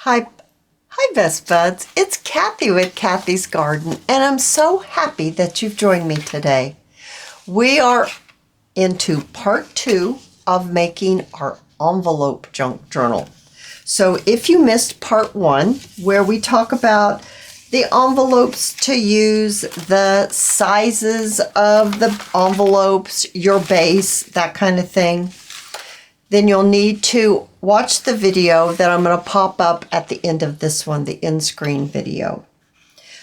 Hi Best Buds, it's Cathy with Cathy's Garden, and I'm so happy that you've joined me today. We are into part 2 of making our envelope junk journal. So if you missed part 1, where we talk about the envelopes to use, the sizes of the envelopes, your base, that kind of thing, then you'll need to watch the video that I'm going to pop up at the end of this one, the in-screen video.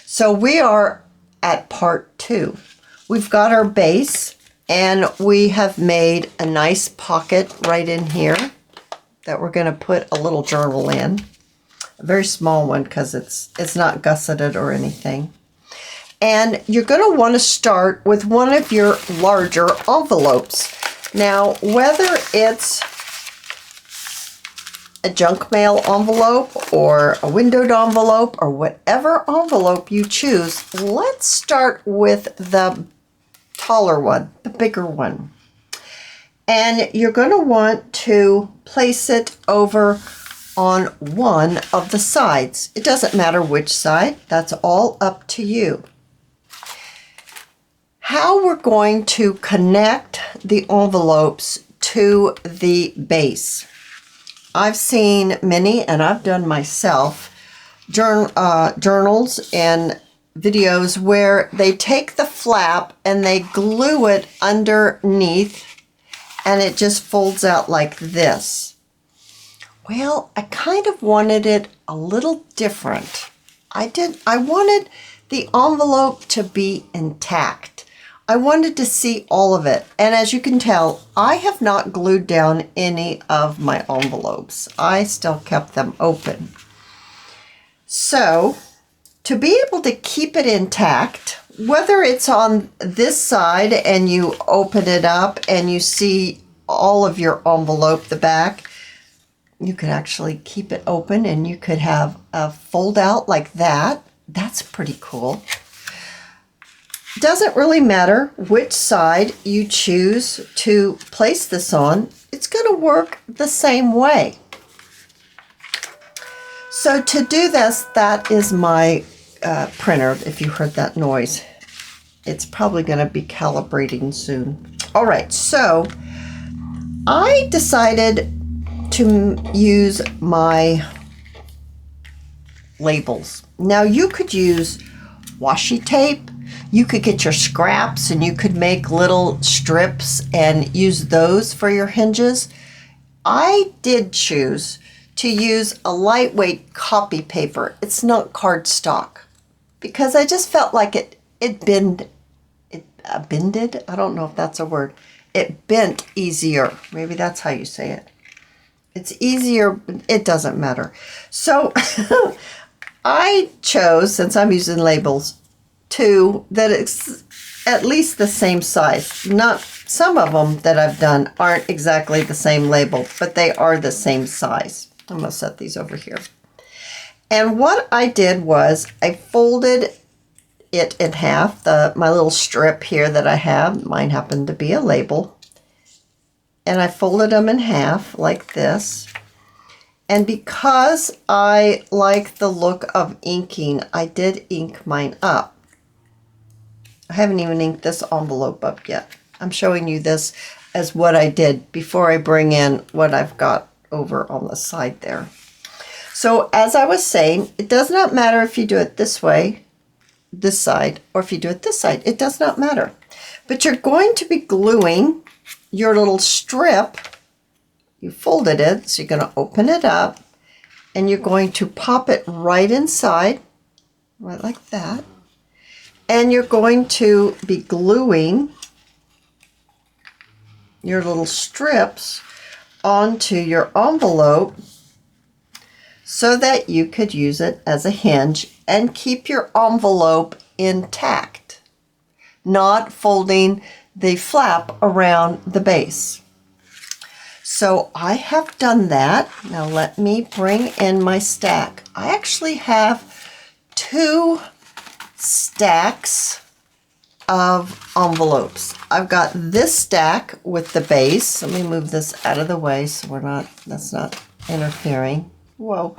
So we are at part 2. We've got our base, and we have made a nice pocket right in here that we're going to put a little journal in. A very small one because it's not gusseted or anything. And you're going to want to start with one of your larger envelopes. Now, whether it's a junk mail envelope or a windowed envelope or whatever envelope you choose, let's start with the taller one, the bigger one. And you're going to want to place it over on one of the sides. It doesn't matter which side, that's all up to you. How we're going to connect the envelopes to the base. I've seen many, and I've done myself, journals and videos where they take the flap and they glue it underneath and it just folds out like this. Well, I kind of wanted it a little different. I wanted the envelope to be intact. I wanted to see all of it. And as you can tell, I have not glued down any of my envelopes. I still kept them open. So, to be able to keep it intact, whether it's on this side and you open it up and you see all of your envelope, the back, you could actually keep it open and you could have a fold out like that. That's pretty cool. Doesn't really matter which side you choose to place this on. It's going to work the same way. So to do this, that is my printer, if you heard that noise. It's probably going to be calibrating soon. All right, so I decided to use my labels. Now you could use washi tape. You could get your scraps and you could make little strips and use those for your hinges. I did choose to use a lightweight copy paper. It's not cardstock because I just felt like it bended. I don't know if that's a word. It bent easier. Maybe that's how you say it. It's easier. It doesn't matter. So I chose, since I'm using labels, that it's at least the same size. Not some of them that I've done aren't exactly the same label, but they are the same size. I'm going to set these over here. And what I did was I folded it in half, my little strip here that I have, mine happened to be a label, and I folded them in half like this. And because I like the look of inking, I did ink mine up. I haven't even inked this envelope up yet. I'm showing you this as what I did before I bring in what I've got over on the side there. So as I was saying, it does not matter if you do it this way, this side, or if you do it this side. It does not matter. But you're going to be gluing your little strip. You folded it, so you're going to open it up, and you're going to pop it right inside, right like that. And you're going to be gluing your little strips onto your envelope so that you could use it as a hinge and keep your envelope intact, not folding the flap around the base. So I have done that. Now let me bring in my stack. I actually have 2 stacks of envelopes. I've got this stack with the base. Let me move this out of the way so that's not interfering. Whoa,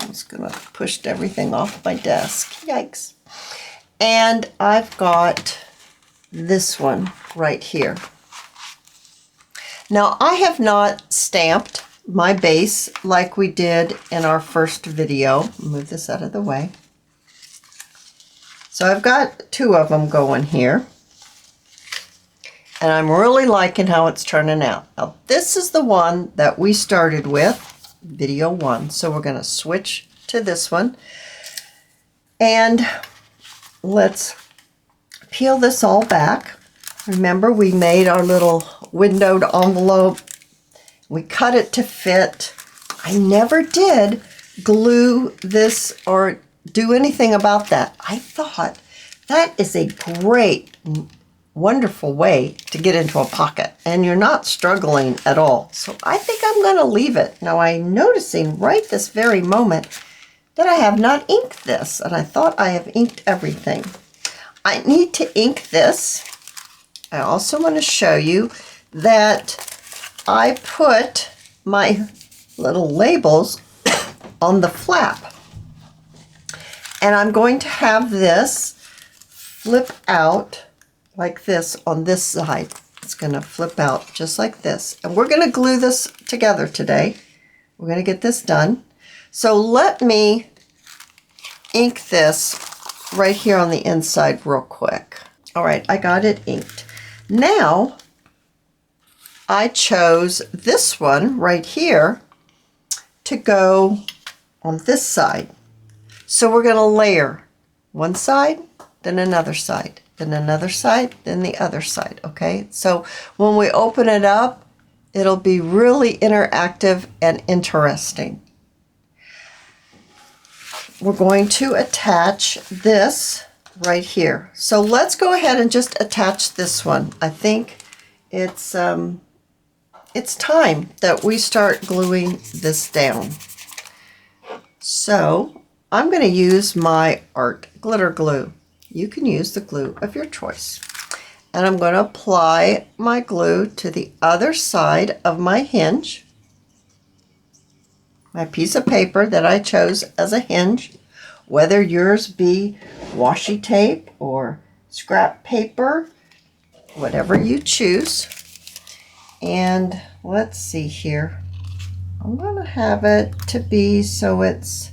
just gonna push everything off my desk. Yikes. And I've got this one right here. Now I have not stamped my base like we did in our first video. Move this out of the way. So I've got 2 of them going here. And I'm really liking how it's turning out. Now this is the one that we started with, video 1. So we're going to switch to this one. And let's peel this all back. Remember, we made our little windowed envelope. We cut it to fit. I never did glue this or do anything about that. I thought that is a great, wonderful way to get into a pocket, and you're not struggling at all. So I think I'm going to leave it. Now I'm noticing right this very moment that I have not inked this, and I thought I have inked everything. I need to ink this. I also want to show you that I put my little labels on the flap. And I'm going to have this flip out like this on this side. It's going to flip out just like this. And we're going to glue this together today. We're going to get this done. So let me ink this right here on the inside real quick. All right, I got it inked. Now, I chose this one right here to go on this side. So we're going to layer one side, then another side, then another side, then the other side, okay? So when we open it up, it'll be really interactive and interesting. We're going to attach this right here. So let's go ahead and just attach this one. I think it's time that we start gluing this down. So I'm going to use my art glitter glue. You can use the glue of your choice. And I'm going to apply my glue to the other side of my hinge. My piece of paper that I chose as a hinge, whether yours be washi tape or scrap paper, whatever you choose. And let's see here. I'm going to have it to be so it's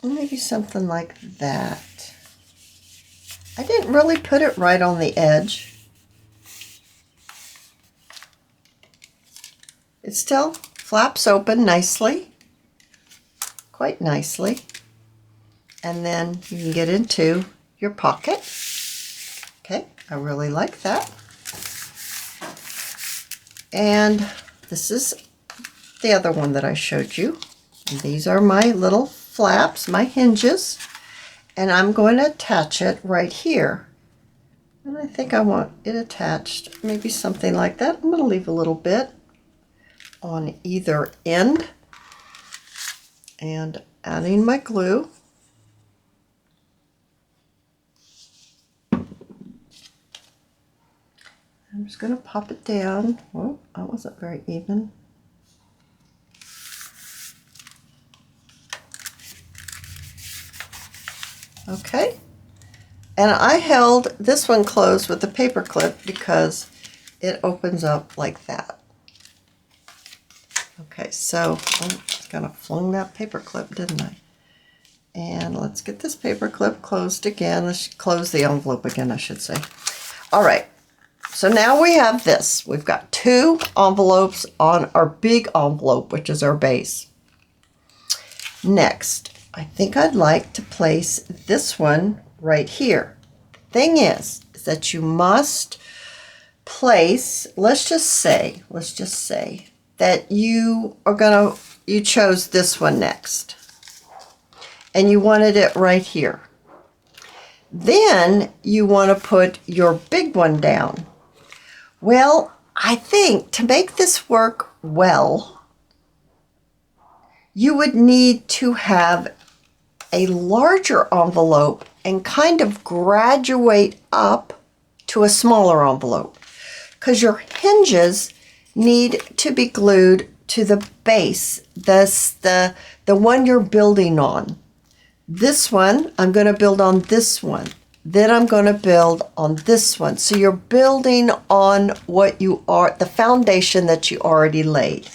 maybe something like that. I didn't really put it right on the edge. It still flaps open nicely, quite nicely. And then you can get into your pocket. Okay, I really like that. And this is the other one that I showed you. And these are my little flaps, my hinges. And I'm going to attach it right here. And I think I want it attached, maybe something like that. I'm going to leave a little bit on either end. And adding my glue. I'm just going to pop it down. Oh, that wasn't very even. Okay. And I held this one closed with a paper clip because it opens up like that. Okay, so I kind of flung that paper clip, didn't I? And let's get this paper clip closed again. Let's close the envelope again, I should say. All right. So now we have this. We've got 2 envelopes on our big envelope, which is our base. Next, I think I'd like to place this one right here. Thing is that you must place, let's just say that you chose this one next. And you wanted it right here. Then you want to put your big one down. Well, I think to make this work well, you would need to have a larger envelope and kind of graduate up to a smaller envelope, because your hinges need to be glued to the base, the one you're building on. This one, I'm going to build on this one. Then I'm going to build on this one. So you're building on what you are, the foundation that you already laid.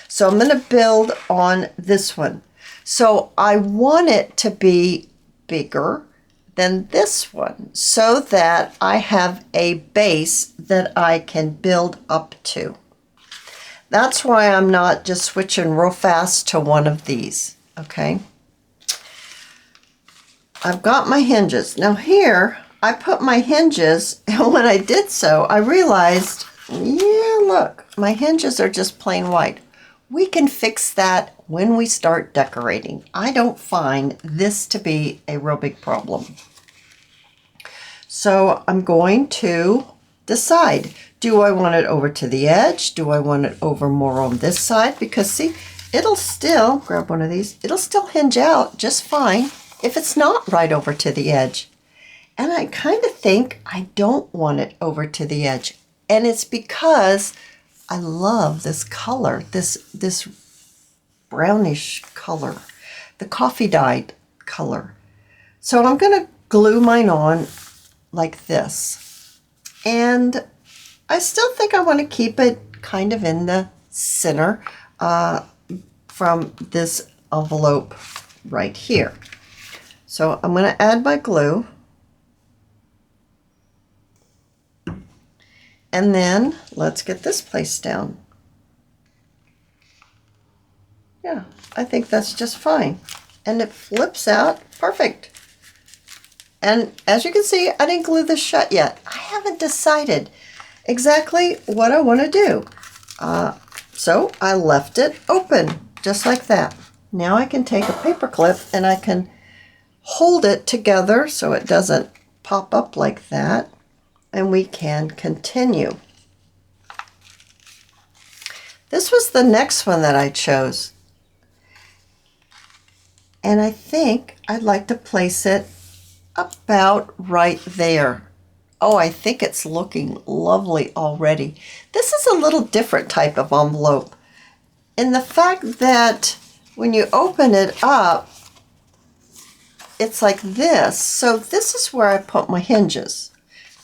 So I'm going to build on this one. So I want it to be bigger than this one so that I have a base that I can build up to. That's why I'm not just switching real fast to one of these, okay? I've got my hinges. Now here, I put my hinges, and when I did so, I realized, yeah, look, my hinges are just plain white. We can fix that when we start decorating. I don't find this to be a real big problem. So I'm going to decide, do I want it over to the edge? Do I want it over more on this side? Because see, it'll still, grab one of these, it'll still hinge out just fine if it's not right over to the edge. And I kind of think I don't want it over to the edge. And it's because I love this color, this brownish color, the coffee dyed color. So I'm going to glue mine on like this. And I still think I want to keep it kind of in the center from this envelope right here. So I'm going to add my glue. And then let's get this placed down. Yeah, I think that's just fine. And it flips out perfect. And as you can see, I didn't glue this shut yet. I haven't decided exactly what I want to do. So I left it open, just like that. Now I can take a paper clip and I can hold it together so it doesn't pop up like that. And we can continue. This was the next one that I chose. And I think I'd like to place it about right there. Oh, I think it's looking lovely already. This is a little different type of envelope. And the fact that when you open it up, it's like this. So this is where I put my hinges.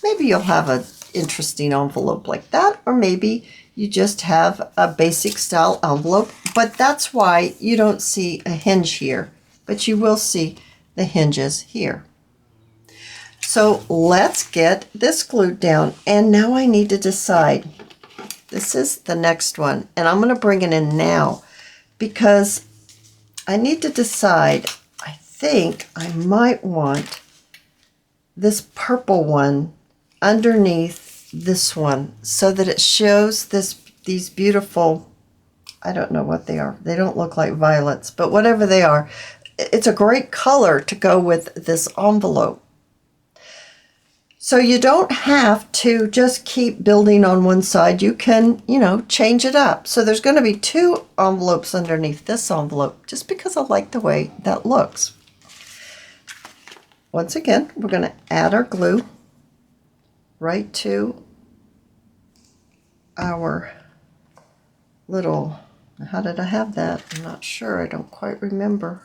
Maybe you'll have an interesting envelope like that, or maybe you just have a basic style envelope, but that's why you don't see a hinge here, but you will see the hinges here. So let's get this glued down, and now I need to decide. This is the next one, and I'm going to bring it in now because I need to decide. I think I might want this purple one underneath this one so that it shows these beautiful, I don't know what they are. They don't look like violets, but whatever they are, it's a great color to go with this envelope. So you don't have to just keep building on one side. You can, change it up. So there's going to be two envelopes underneath this envelope just because I like the way that looks. Once again, we're going to add our glue right to our little, how did I have that? I'm not sure. I don't quite remember.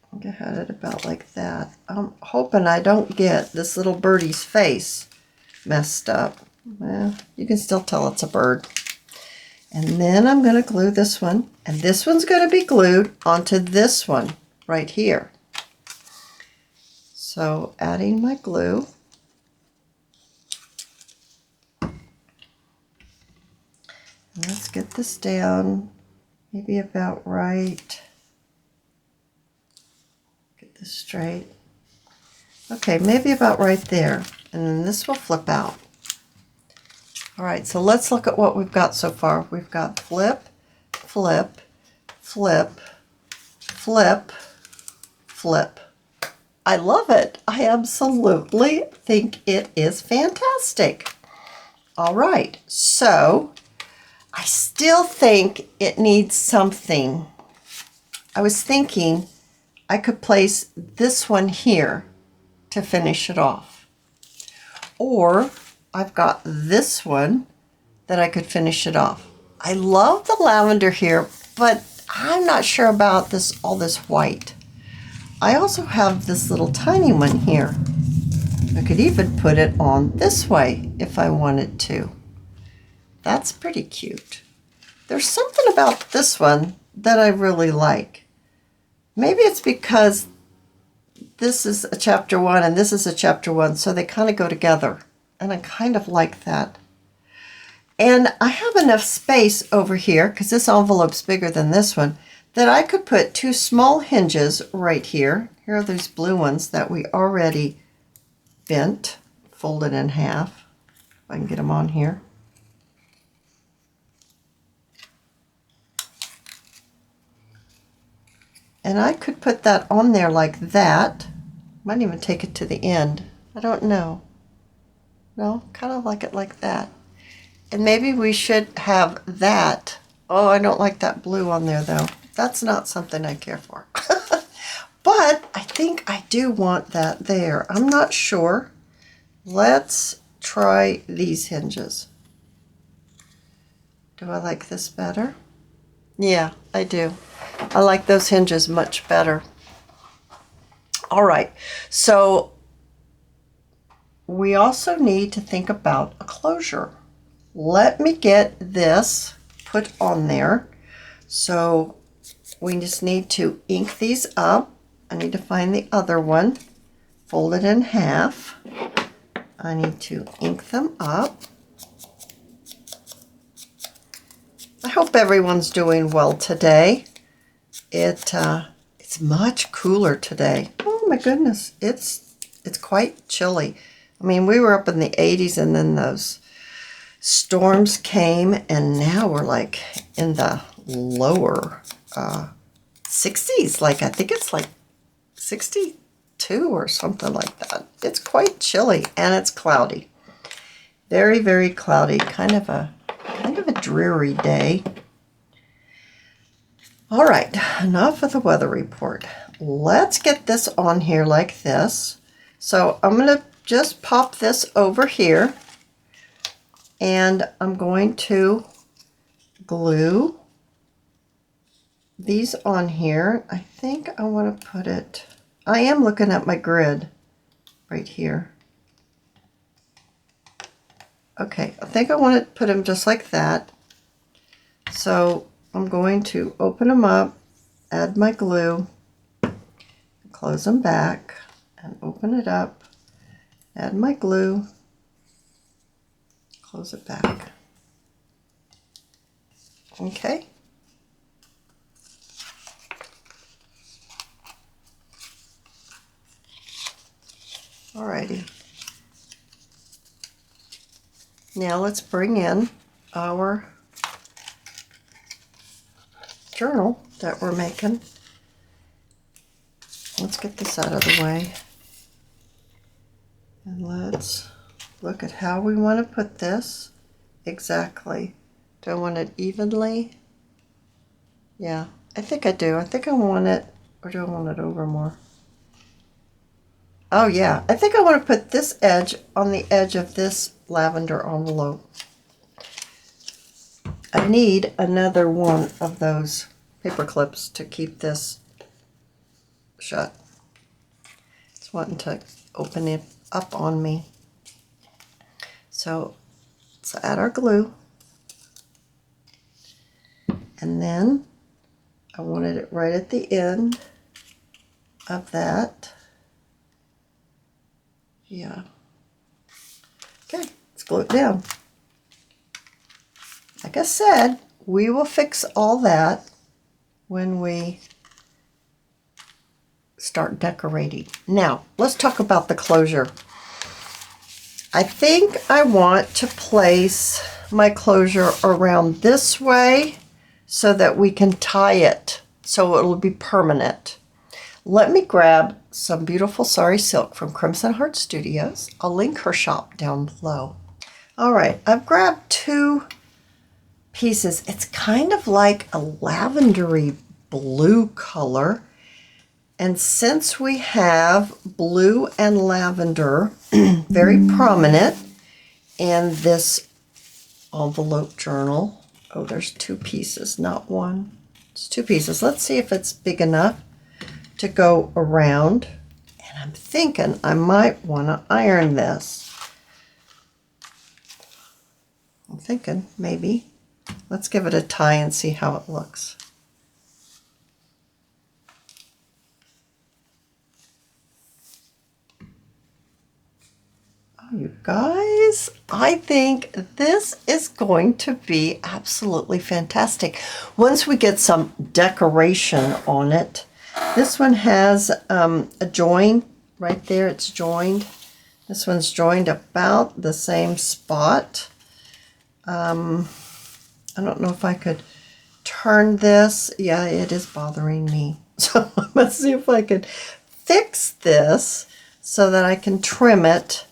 I think I had it about like that. I'm hoping I don't get this little birdie's face messed up. Well, you can still tell it's a bird. And then I'm going to glue this one, and this one's going to be glued onto this one right here. So adding my glue. Let's get this down, maybe about right. Get this straight. Okay, maybe about right there. And then this will flip out. All right, so let's look at what we've got so far. We've got flip, flip, flip, flip, flip. I love it. I absolutely think it is fantastic. All right, so I still think it needs something. I was thinking I could place this one here to finish it off. Or I've got this one that I could finish it off. I love the lavender here, but I'm not sure about all this white. I also have this little tiny one here. I could even put it on this way if I wanted to. That's pretty cute. There's something about this one that I really like. Maybe it's because this is a chapter 1 and this is a chapter 1, so they kind of go together. And I kind of like that. And I have enough space over here, because this envelope's bigger than this one, that I could put 2 small hinges right here. Here are these blue ones that we already bent, folded in half. If I can get them on here. And I could put that on there like that. Might even take it to the end. I don't know. No, kind of like it like that. And maybe we should have that. Oh, I don't like that blue on there though. That's not something I care for. But I think I do want that there. I'm not sure. Let's try these hinges. Do I like this better? Yeah, I do. I like those hinges much better. All right, so we also need to think about a closure. Let me get this put on there. So we just need to ink these up. I need to find the other one, fold it in half. I need to ink them up. I hope everyone's doing well today. It's much cooler today. Oh my goodness, it's quite chilly. I mean, we were up in the 80s and then those storms came, and now we're like in the lower 60s. Like, I think it's like 62 or something like that. It's quite chilly and it's cloudy. Very, very cloudy. Kind of a dreary day. All right, enough of the weather report. Let's get this on here like this. So I'm going to just pop this over here, and I'm going to glue these on here. I think I want to put it, I am looking at my grid right here. Okay, I think I want to put them just like that. So I'm going to open them up, add my glue, close them back, and open it up, add my glue, close it back. Okay. Alrighty. Now let's bring in our journal that we're making. Let's get this out of the way. And let's look at how we want to put this exactly. Do I want it evenly? Yeah, I think I do. I think I want it, or do I want it over more? Oh yeah, I think I want to put this edge on the edge of this lavender envelope. I need another one of those paper clips to keep this shut. It's wanting to open it up on me. So let's add our glue. And then I wanted it right at the end of that. Yeah. Okay, let's glue it down. Like I said, we will fix all that when we start decorating. Now, let's talk about the closure. I think I want to place my closure around this way so that we can tie it so it'll be permanent. Let me grab some beautiful Sari silk from Crimson Heart Studios. I'll link her shop down below. All right, I've grabbed 2 pieces. It's kind of like a lavendery blue color. And since we have blue and lavender very prominent in this envelope journal. Oh, there's 2 pieces, not one. It's 2 pieces. Let's see if it's big enough to go around. And I'm thinking I might want to iron this. I'm thinking maybe. Let's give it a tie and see how it looks. Oh, you guys, I think this is going to be absolutely fantastic. Once we get some decoration on it, this one has a join right there. It's joined. This one's joined about the same spot. I don't know if I could turn this. Yeah, it is bothering me. So let's see if I could fix this so that I can trim it.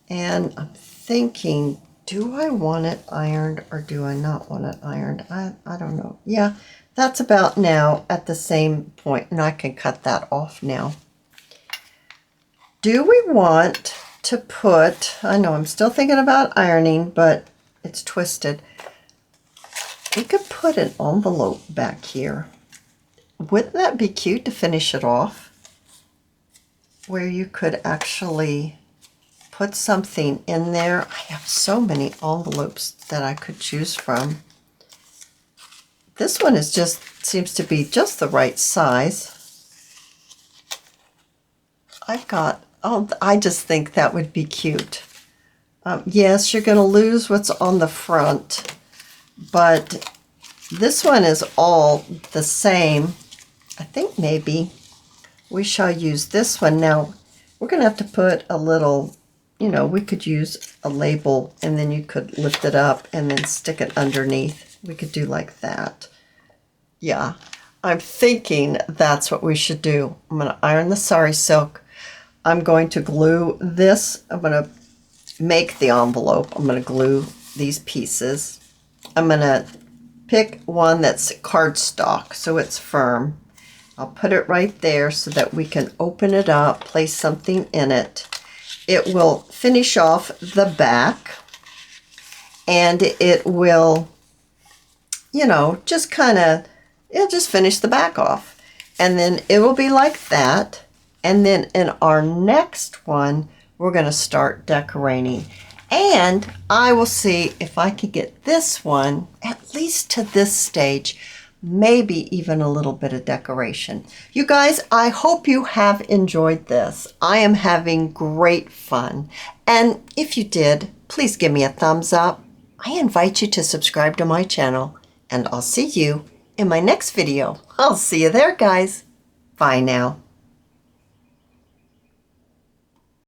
And I'm thinking, do I want it ironed or do I not want it ironed? I don't know. Yeah, that's about now at the same point, and I can cut that off now. Do we want to put, I know I'm still thinking about ironing, but it's twisted. We could put an envelope back here. Wouldn't that be cute to finish it off? Where you could actually put something in there. I have so many envelopes that I could choose from. This one is just, seems to be just the right size. I've got, oh, I just think that would be cute. Yes, you're going to lose what's on the front, but this one is all the same. I think maybe we shall use this one. Now, we're going to have to put a little, you know, we could use a label and then you could lift it up and then stick it underneath. We could do like that. Yeah, I'm thinking that's what we should do. I'm going to iron the Sari silk. I'm going to glue this. I'm going to make the envelope. I'm going to glue these pieces. I'm going to pick one that's cardstock so it's firm. I'll put it right there so that we can open it up, place something in it. It will finish off the back, and it will, you know, just kind of, it'll just finish the back off. And then it will be like that. And then in our next one, we're going to start decorating. And I will see if I can get this one, at least to this stage, maybe even a little bit of decoration. You guys, I hope you have enjoyed this. I am having great fun. And if you did, please give me a thumbs up. I invite you to subscribe to my channel, and I'll see you in my next video. I'll see you there, guys. Bye now.